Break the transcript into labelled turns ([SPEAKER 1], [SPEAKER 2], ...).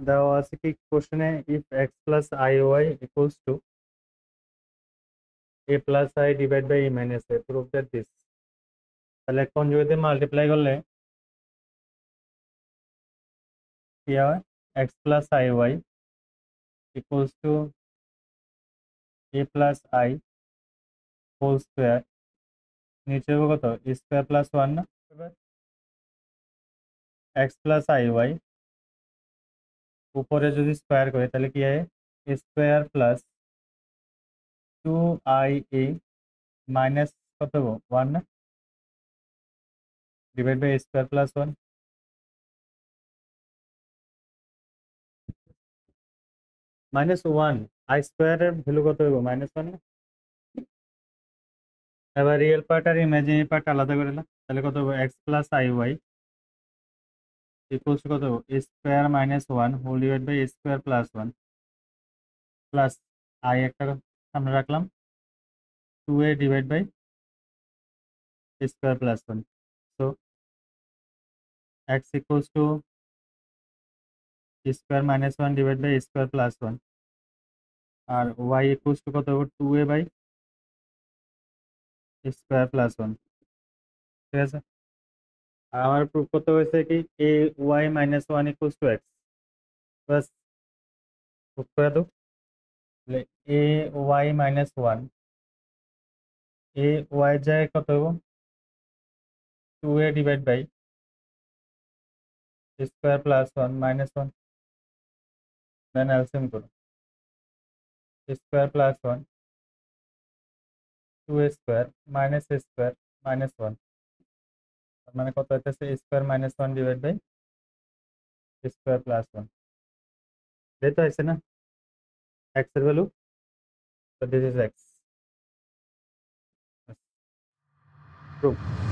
[SPEAKER 1] দেওয়া আছে কি কোশ্চেনে, if X plus I Y equals to A plus I divide by A minus A, prove that this. তাহলে কনজুগেটে মাল্টিপ্লাই করলে কি হয়, X plus I Y equals to A plus I whole square, নিচে হবে কত স্কোয়ার প্লাস ওয়ান না, এবার এক্স প্লাস আই ওয়াই উপরে যদি স্কোয়ার করে তাহলে কি হয়, square plus two i a minus কত ওয়ান না, divide by square plus one. Minus one, i স্কোয়ারের ভ্যালু কত হইব, মাইনাস ওয়ান না। এবার রিয়েল পার্ট আর ইমাজিনারি পার্ট আলাদা করে না, তাহলে কত হবে, x plus I Y equals কত square minus one whole divide by square plus one, plus i একটা সামনে রাখলাম, two a divide by square plus one. So x equals to square minus one divide by square plus one, আর y equals to কত হবে, two a by square plus one. ঠিক আছে, আর আমার প্রুফ করতে হয়েছে কি a y minus one equals to x, বাস প্রুফ করে দাও। তাহলে a y minus one, a y যায় কত হবো, two a divide by square plus one minus one, then LCM করো, square plus one two square minus square minus one, তার মানে কত হইতেছে square minus one divide by square plus one, যেহেতু হয়েছে না এক্স এর value, so this is x. Proof.